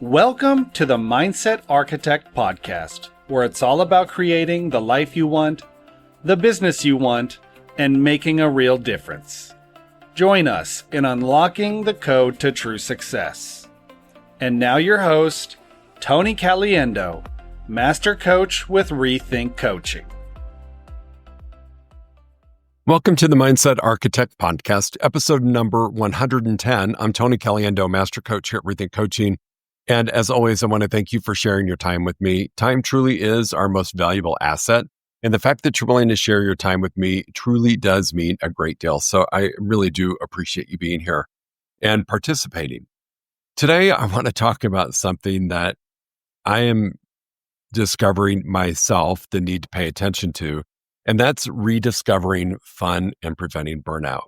Welcome to the Mindset Architect podcast, where it's all about creating the life you want, the business you want, and making a real difference. Join us in unlocking the code to true success. And now your host, Tony Caliendo, Master Coach with Rethink Coaching. Welcome to the Mindset Architect podcast, episode number 110. I'm Tony Caliendo, Master Coach here at Rethink Coaching. And as always, I want to thank you for sharing your time with me. Time truly is our most valuable asset. And the fact that you're willing to share your time with me truly does mean a great deal. So I really do appreciate you being here and participating. Today, I want to talk about something that I am discovering myself the need to pay attention to, and that's rediscovering fun and preventing burnout.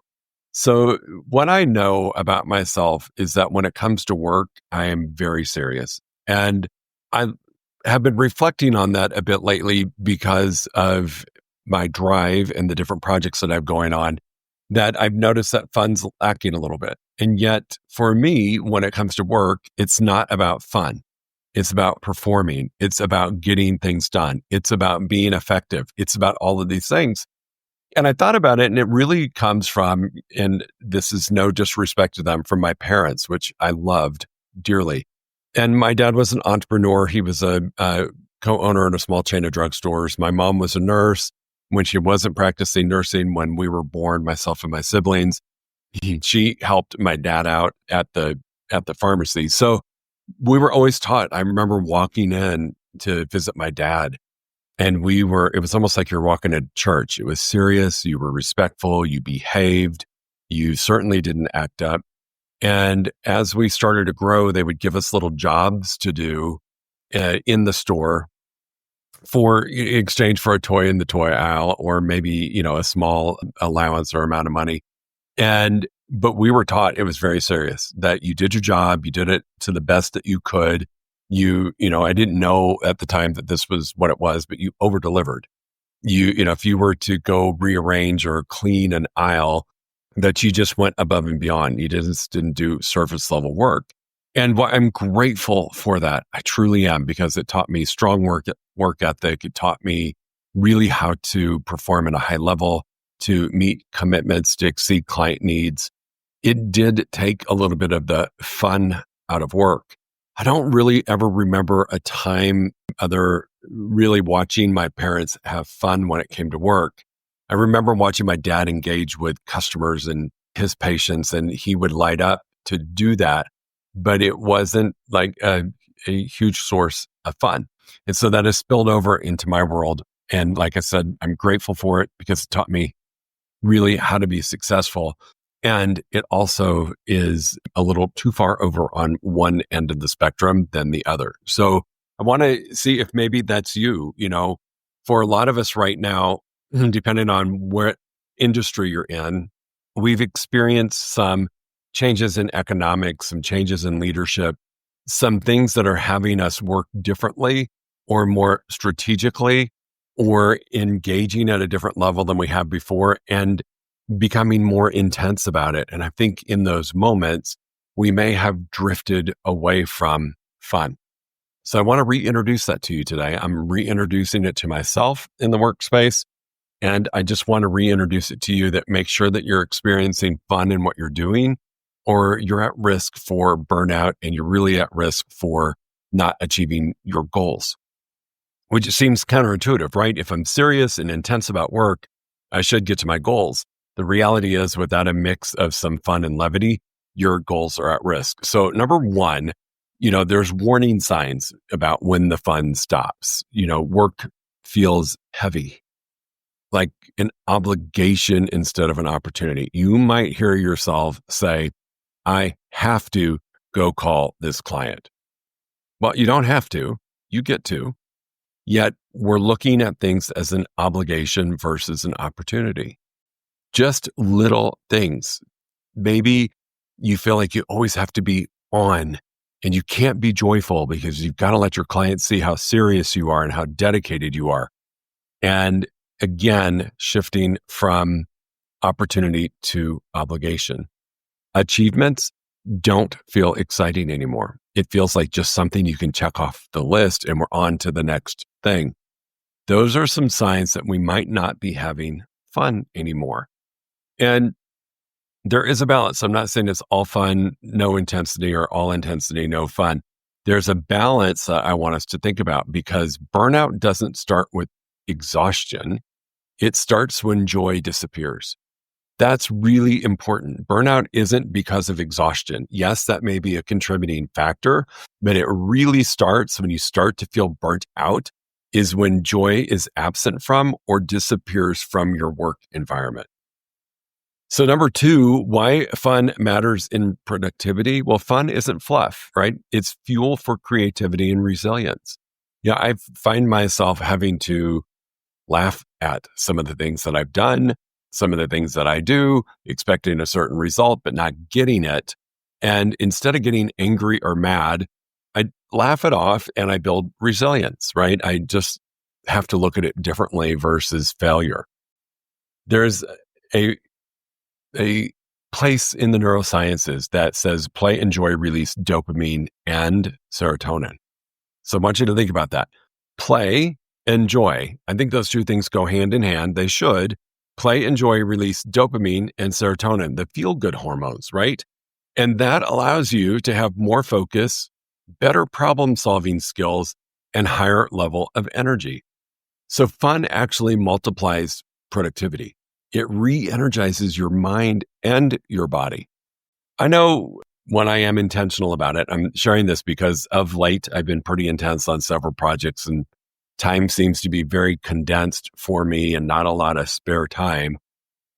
So what I know about myself is that when it comes to work, I am very serious. And I have been reflecting on that a bit lately because of my drive and the different projects that I have going on, that I've noticed that fun's lacking a little bit. And yet for me, when it comes to work, it's not about fun. It's about performing. It's about getting things done. It's about being effective. It's about all of these things. And I thought about it, and it really comes from, and this is no disrespect to them, from my parents, which I loved dearly. And my dad was an entrepreneur. He was a co-owner in a small chain of drugstores. My mom was a nurse when she wasn't practicing nursing when we were born, myself and my siblings. She helped my dad out at the pharmacy. So we were always taught. I remember walking in to visit my dad, and it was almost like you're walking to church. It was serious. You were respectful. You behaved. You certainly didn't act up. And as we started to grow, they would give us little jobs to do in the store in exchange for a toy in the toy aisle, or maybe, a small allowance or amount of money. But we were taught it was very serious, that you did your job, you did it to the best that you could. I didn't know at the time that this was what it was, but you over-delivered. If you were to go rearrange or clean an aisle, that you just went above and beyond. You didn't do surface level work. And I'm grateful for that. I truly am, because it taught me strong work ethic. It taught me really how to perform at a high level, to meet commitments, to exceed client needs. It did take a little bit of the fun out of work. I don't really ever remember a time other really watching my parents have fun when it came to work. I remember watching my dad engage with customers and his patients, and he would light up to do that, but it wasn't like a huge source of fun. And so that has spilled over into my world. And like I said, I'm grateful for it because it taught me really how to be successful. And it also is a little too far over on one end of the spectrum than the other. So I want to see if maybe that's you. For a lot of us right now, depending on what industry you're in, we've experienced some changes in economics, some changes in leadership, some things that are having us work differently or more strategically, or engaging at a different level than we have before, and becoming more intense about it. And I think in those moments, we may have drifted away from fun. So I want to reintroduce that to you today. I'm reintroducing it to myself in the workspace. And I just want to reintroduce it to you, that make sure that you're experiencing fun in what you're doing, or you're at risk for burnout and you're really at risk for not achieving your goals. Which seems counterintuitive, right? If I'm serious and intense about work, I should get to my goals. The reality is, without a mix of some fun and levity, your goals are at risk. So number one, there's warning signs about when the fun stops. Work feels heavy, like an obligation instead of an opportunity. You might hear yourself say, I have to go call this client. Well, you don't have to, you get to. Yet we're looking at things as an obligation versus an opportunity. Just little things. Maybe you feel like you always have to be on and you can't be joyful because you've got to let your clients see how serious you are and how dedicated you are. And again, shifting from opportunity to obligation. Achievements don't feel exciting anymore. It feels like just something you can check off the list and we're on to the next thing. Those are some signs that we might not be having fun anymore. And there is a balance. I'm not saying it's all fun, no intensity, or all intensity, no fun. There's a balance that I want us to think about, because burnout doesn't start with exhaustion. It starts when joy disappears. That's really important. Burnout isn't because of exhaustion. Yes, that may be a contributing factor, but it really starts when you start to feel burnt out, is when joy is absent from or disappears from your work environment. So number 2, why fun matters in productivity. Well, fun isn't fluff, right? It's fuel for creativity and resilience. Yeah, I find myself having to laugh at some of the things that I've done, some of the things that I do, expecting a certain result, but not getting it. And instead of getting angry or mad, I laugh it off and I build resilience, right? I just have to look at it differently versus failure. There's a place in the neurosciences that says play and joy release dopamine and serotonin. So I want you to think about that. Play and joy. I think those two things go hand in hand. They should. Play and joy release dopamine and serotonin, the feel-good hormones, right? And that allows you to have more focus, better problem-solving skills, and higher level of energy. So fun actually multiplies productivity. It re-energizes your mind and your body. I know when I am intentional about it, I'm sharing this because of late, I've been pretty intense on several projects and time seems to be very condensed for me and not a lot of spare time.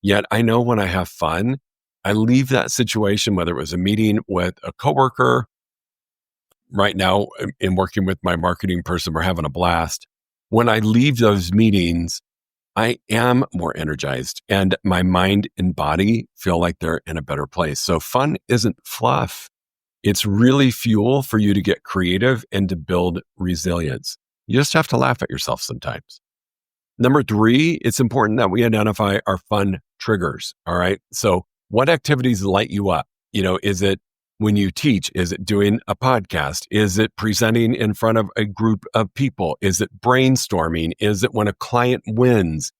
Yet I know when I have fun, I leave that situation, whether it was a meeting with a coworker. Right now, in working with my marketing person, we're having a blast. When I leave those meetings, I am more energized and my mind and body feel like they're in a better place. So fun isn't fluff. It's really fuel for you to get creative and to build resilience. You just have to laugh at yourself sometimes. Number 3, it's important that we identify our fun triggers. All right. So what activities light you up? Is it when you teach? Is it doing a podcast? Is it presenting in front of a group of people? Is it brainstorming? Is it when a client wins?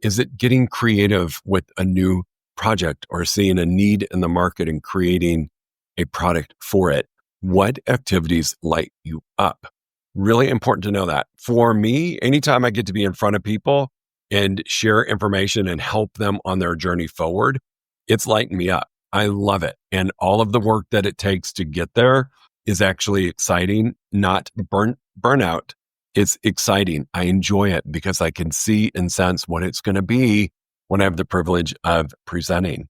Is it getting creative with a new project or seeing a need in the market and creating a product for it? What activities light you up? Really important to know that. For me, anytime I get to be in front of people and share information and help them on their journey forward, it's lighting me up. I love it. And all of the work that it takes to get there is actually exciting, not burnout. It's exciting. I enjoy it because I can see and sense what it's going to be when I have the privilege of presenting.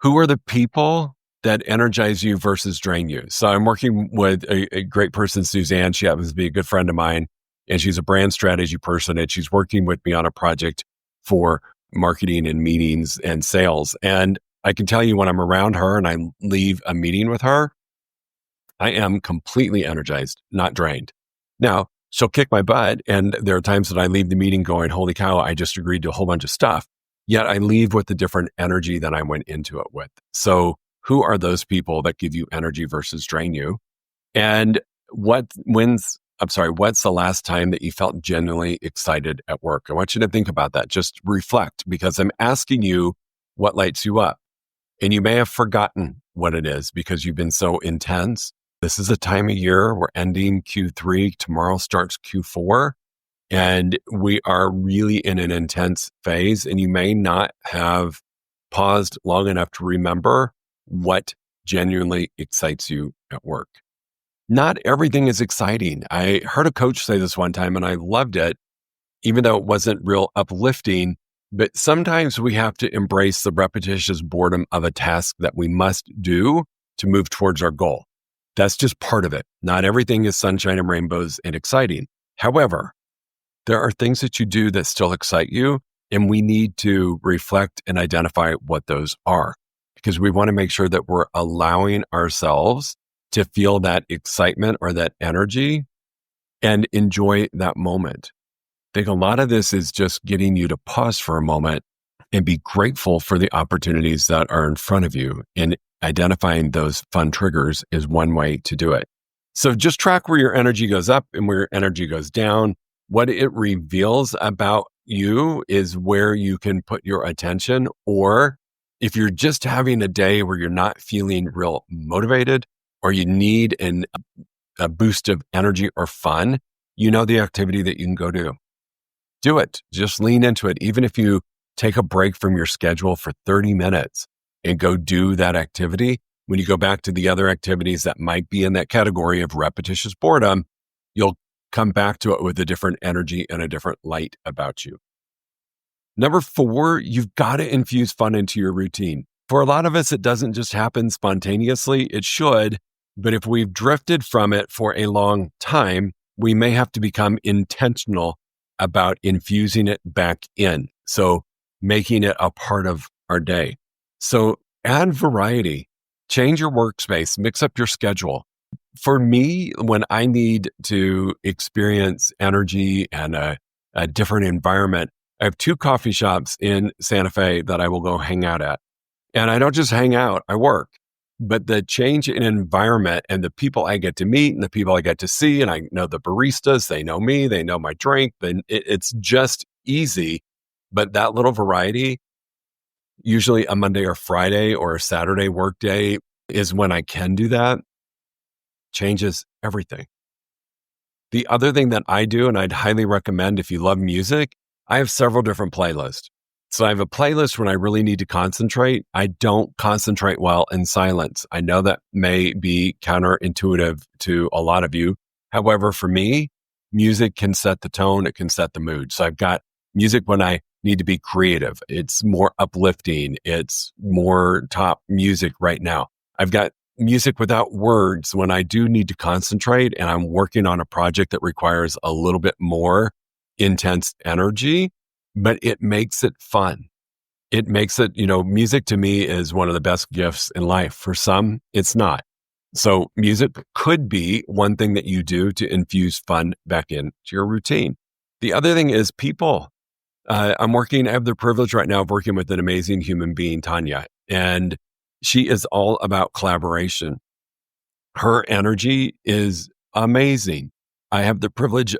Who are the people that energize you versus drain you? So I'm working with a great person, Suzanne. She happens to be a good friend of mine, and she's a brand strategy person, and she's working with me on a project for marketing and meetings and sales. And I can tell you when I'm around her and I leave a meeting with her, I am completely energized, not drained. Now, she'll kick my butt, and there are times that I leave the meeting going, holy cow, I just agreed to a whole bunch of stuff. Yet I leave with a different energy than I went into it with. So who are those people that give you energy versus drain you? And what's the last time that you felt genuinely excited at work? I want you to think about that. Just reflect, because I'm asking you what lights you up. And you may have forgotten what it is because you've been so intense. This is a time of year. We're ending Q3. Tomorrow starts Q4. And we are really in an intense phase. And you may not have paused long enough to remember what genuinely excites you at work. Not everything is exciting. I heard a coach say this one time and I loved it, even though it wasn't real uplifting. But sometimes we have to embrace the repetitious boredom of a task that we must do to move towards our goal. That's just part of it. Not everything is sunshine and rainbows and exciting. However, there are things that you do that still excite you, and we need to reflect and identify what those are, because we want to make sure that we're allowing ourselves to feel that excitement or that energy and enjoy that moment. I think a lot of this is just getting you to pause for a moment and be grateful for the opportunities that are in front of you and identifying those fun triggers is one way to do it. So just track where your energy goes up and where your energy goes down. What it reveals about you is where you can put your attention. Or if you're just having a day where you're not feeling real motivated or you need a boost of energy or fun, you know the activity that you can go do. Do it. Just lean into it. Even if you take a break from your schedule for 30 minutes and go do that activity, when you go back to the other activities that might be in that category of repetitious boredom, you'll come back to it with a different energy and a different light about you. Number 4, you've got to infuse fun into your routine. For a lot of us, it doesn't just happen spontaneously. It should, but if we've drifted from it for a long time, we may have to become intentional about infusing it back in. So making it a part of our day. So add variety, change your workspace, mix up your schedule. For me, when I need to experience energy and a different environment, I have 2 coffee shops in Santa Fe that I will go hang out at. And I don't just hang out, I work. But the change in environment and the people I get to meet and the people I get to see, and I know the baristas, they know me, they know my drink, then it's just easy. But that little variety, usually a Monday or Friday or a Saturday work day is when I can do that, changes everything. The other thing that I do, and I'd highly recommend if you love music, I have several different playlists. So I have a playlist when I really need to concentrate. I don't concentrate well in silence. I know that may be counterintuitive to a lot of you. However, for me, music can set the tone. It can set the mood. So I've got music when I need to be creative. It's more uplifting. It's more top music right now. I've got music without words when I do need to concentrate and I'm working on a project that requires a little bit more intense energy, but it makes it fun. It makes it, music to me is one of the best gifts in life. For some, it's not. So music could be one thing that you do to infuse fun back into your routine. The other thing is people. I have the privilege right now of working with an amazing human being, Tanya, and she is all about collaboration. Her energy is amazing. I have the privilege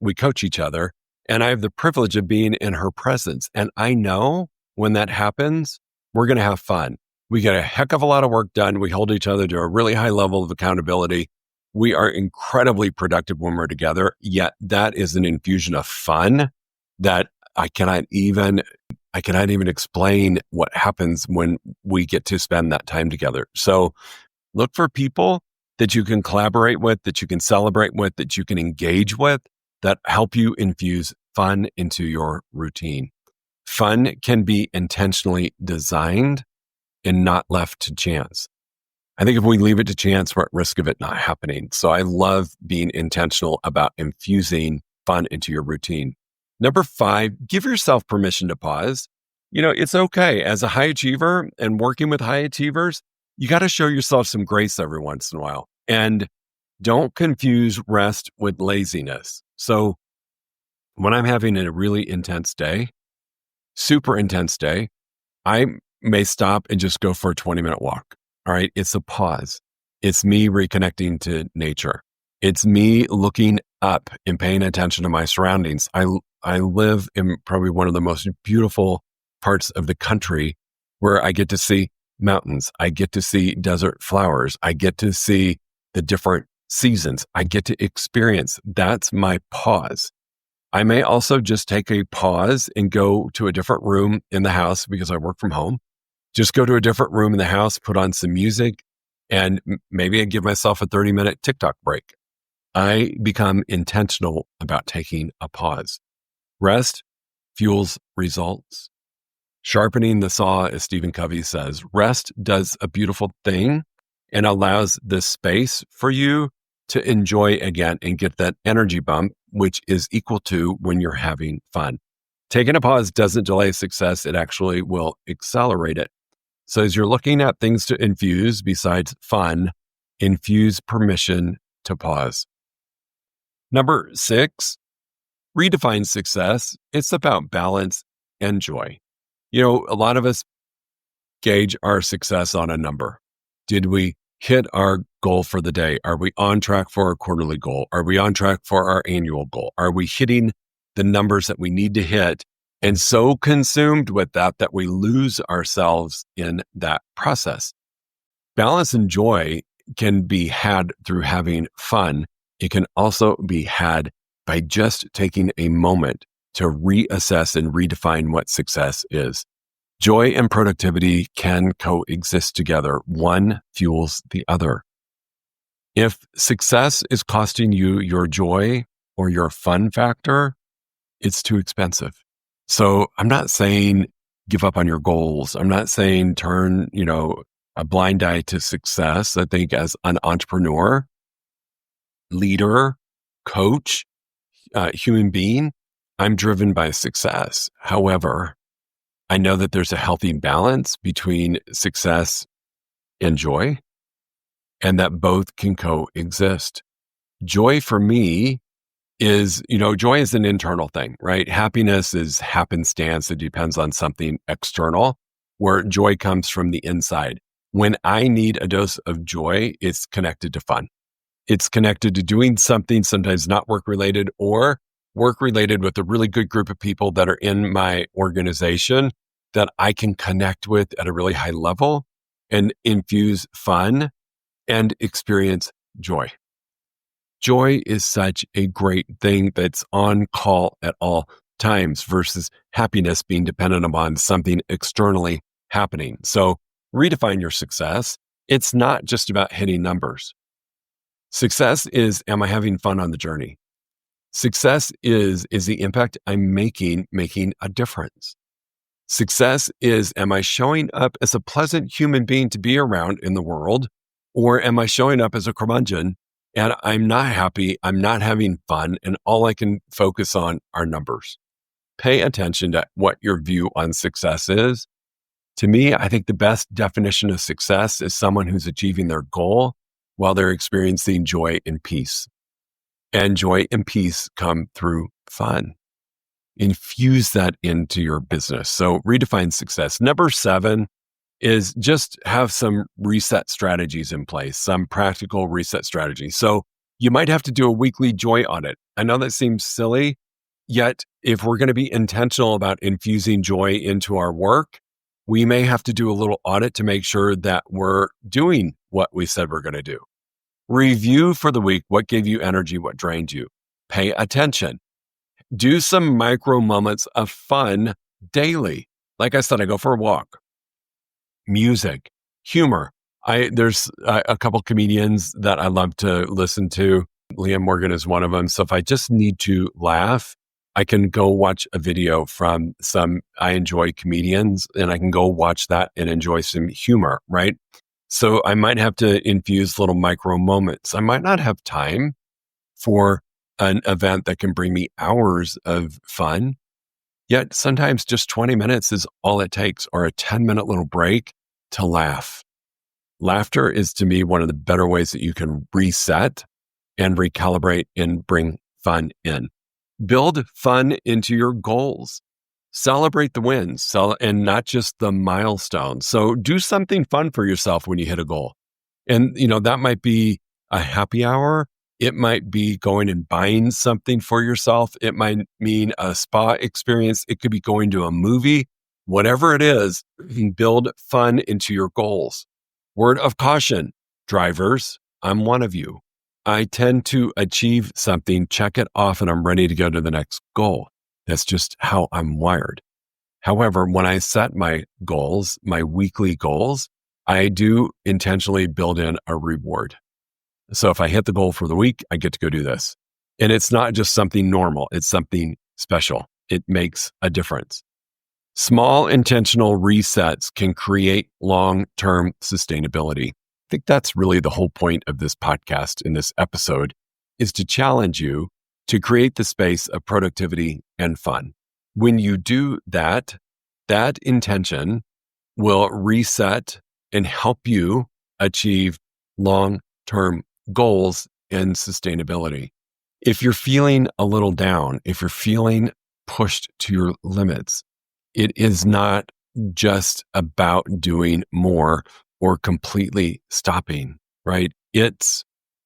we coach each other, and I have the privilege of being in her presence. And I know when that happens, we're going to have fun. We get a heck of a lot of work done. We hold each other to a really high level of accountability. We are incredibly productive when we're together, yet that is an infusion of fun that I cannot even explain what happens when we get to spend that time together. So look for people that you can collaborate with, that you can celebrate with, that you can engage with, that help you infuse fun into your routine. Fun can be intentionally designed and not left to chance. I think if we leave it to chance, we're at risk of it not happening. So I love being intentional about infusing fun into your routine. Number 5, give yourself permission to pause. It's okay. As a high achiever and working with high achievers, you got to show yourself some grace every once in a while. And don't confuse rest with laziness. So when I'm having a really intense day, super intense day, I may stop and just go for a 20-minute walk. All right. It's a pause. It's me reconnecting to nature. It's me looking up and paying attention to my surroundings. I live in probably one of the most beautiful parts of the country where I get to see mountains. I get to see desert flowers. I get to see the different seasons. I get to experience. That's my pause. I may also just take a pause and go to a different room in the house because I work from home. Just go to a different room in the house, put on some music, and maybe I give myself a 30-minute TikTok break. I become intentional about taking a pause. Rest fuels results. Sharpening the saw, as Stephen Covey says, rest does a beautiful thing and allows the space for you to enjoy again and get that energy bump, which is equal to when you're having fun. Taking a pause doesn't delay success. It actually will accelerate it. So as you're looking at things to infuse besides fun, infuse permission to pause. Number 6, redefine success. It's about balance and joy. A lot of us gauge our success on a number. Did we hit our goal for the day? Are we on track for our quarterly goal? Are we on track for our annual goal? Are we hitting the numbers that we need to hit? And so consumed with that we lose ourselves in that process. Balance and joy can be had through having fun. It can also be had by just taking a moment to reassess and redefine what success is. Joy and productivity can coexist together. One fuels the other. If success is costing you your joy or your fun factor, it's too expensive. So I'm not saying give up on your goals. I'm not saying turn, a blind eye to success. I think as an entrepreneur, leader, coach, human being, I'm driven by success. However, I know that there's a healthy balance between success and joy, and that both can coexist. Joy for me is, joy is an internal thing, right? Happiness is happenstance. It depends on something external, where joy comes from the inside. When I need a dose of joy, it's connected to fun. It's connected to doing something, sometimes not work related or work related, with a really good group of people that are in my organization that I can connect with at a really high level and infuse fun and experience joy. Joy is such a great thing that's on call at all times versus happiness being dependent upon something externally happening. So redefine your success. It's not just about hitting numbers. Success is, am I having fun on the journey? Success is the impact I'm making a difference. Success is, am I showing up as a pleasant human being to be around in the world? Or am I showing up as a curmudgeon and I'm not happy, I'm not having fun, and all I can focus on are numbers? Pay attention to what your view on success is. To me, I think the best definition of success is someone who's achieving their goal while they're experiencing joy and peace. And joy and peace come through fun. Infuse that into your business. So redefine success. Number 7 is just have some reset strategies in place, some practical reset strategies. So you might have to do a weekly joy audit. I know that seems silly, yet if we're going to be intentional about infusing joy into our work, we may have to do a little audit to make sure that we're doing what we said we're going to do. Review for the week. What gave you energy? What drained you? Pay attention. Do some micro moments of fun daily. Like I said, I go for a walk. Music, humor. There's a couple comedians that I love to listen to. Liam Morgan is one of them. So if I just need to laugh, I can go watch a video from some I enjoy comedians, and I can go watch that and enjoy some humor, right? So I might have to infuse little micro moments. I might not have time for an event that can bring me hours of fun, yet sometimes just 20 minutes is all it takes, or a 10-minute little break to laugh. Laughter is, to me, one of the better ways that you can reset and recalibrate and bring fun in. Build fun into your goals. Celebrate the wins and not just the milestones. So do something fun for yourself when you hit a goal. And, that might be a happy hour. It might be going and buying something for yourself. It might mean a spa experience. It could be going to a movie. Whatever it is, build fun into your goals. Word of caution, drivers, I'm one of you. I tend to achieve something, check it off, and I'm ready to go to the next goal. That's just how I'm wired. However, when I set my goals, my weekly goals, I do intentionally build in a reward. So if I hit the goal for the week, I get to go do this. And it's not just something normal, it's something special. It makes a difference. Small intentional resets can create long-term sustainability. I think that's really the whole point of this podcast in this episode, is to challenge you to create the space of productivity and fun. When you do that, that intention will reset and help you achieve long-term goals and sustainability. If you're feeling a little down, if you're feeling pushed to your limits, it is not just about doing more or completely stopping, right? It's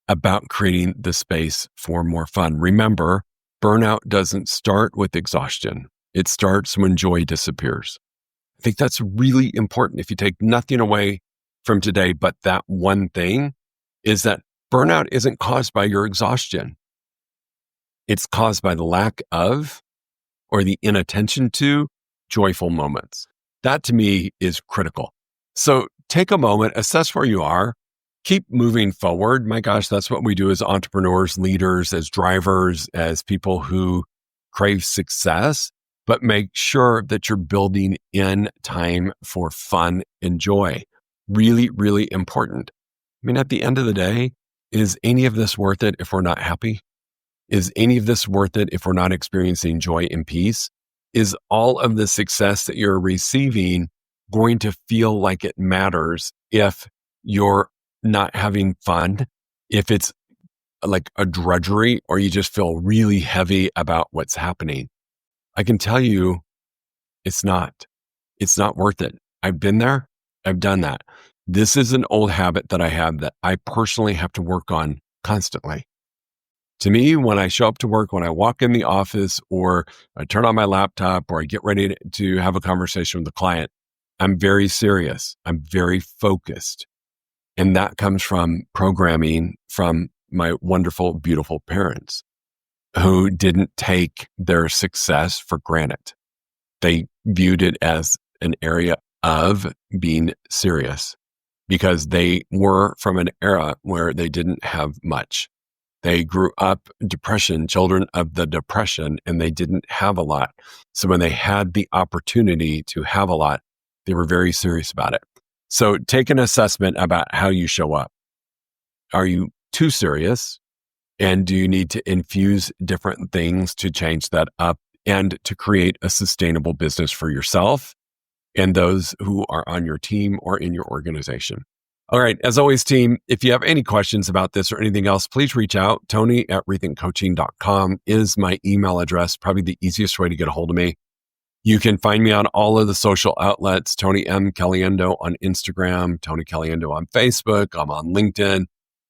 about creating the space for more fun. Remember, burnout doesn't start with exhaustion. It starts when joy disappears. I think that's really important. If you take nothing away from today, but that one thing is that burnout isn't caused by your exhaustion. It's caused by the lack of or the inattention to joyful moments. That to me is critical. So take a moment, assess where you are, keep moving forward. My gosh, that's what we do as entrepreneurs, leaders, as drivers, as people who crave success, but make sure that you're building in time for fun and joy. Really, really important. I mean, at the end of the day, is any of this worth it if we're not happy? Is any of this worth it if we're not experiencing joy and peace? Is all of the success that you're receiving going to feel like it matters if you're not having fun, if it's like a drudgery, or you just feel really heavy about what's happening? I can tell you it's not worth it. I've been there. I've done that. This is an old habit that I have that I personally have to work on constantly. To me, when I show up to work, when I walk in the office, or I turn on my laptop, or I get ready to have a conversation with the client, I'm very serious. I'm very focused. And that comes from programming from my wonderful, beautiful parents who didn't take their success for granted. They viewed it as an area of being serious because they were from an era where they didn't have much. They grew up children of the Depression, and they didn't have a lot. So when they had the opportunity to have a lot, they were very serious about it. So take an assessment about how you show up. Are you too serious? And do you need to infuse different things to change that up and to create a sustainable business for yourself and those who are on your team or in your organization? All right. As always, team, if you have any questions about this or anything else, please reach out. Tony@rethinkcoaching.com is my email address, probably the easiest way to get a hold of me. You can find me on all of the social outlets, Tony M. Caliendo on Instagram, Tony Caliendo on Facebook. I'm on LinkedIn.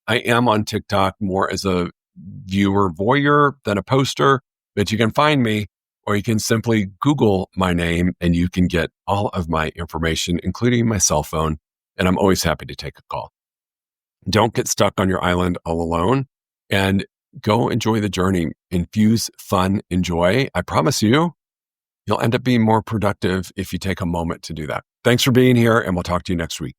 I am on TikTok more as a voyeur than a poster, but you can find me, or you can simply Google my name and you can get all of my information, including my cell phone. And I'm always happy to take a call. Don't get stuck on your island all alone, and go enjoy the journey. Infuse fun and joy. I promise you'll end up being more productive if you take a moment to do that. Thanks for being here, and we'll talk to you next week.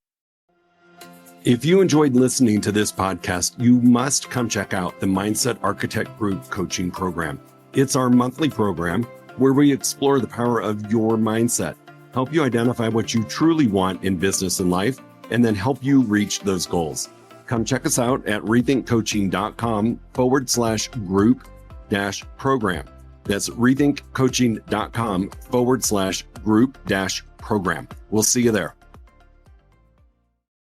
If you enjoyed listening to this podcast, you must come check out the Mindset Architect Group Coaching Program. It's our monthly program where we explore the power of your mindset, help you identify what you truly want in business and life, and then help you reach those goals. Come check us out at rethinkcoaching.com/group-program. That's rethinkcoaching.com/group-program. We'll see you there.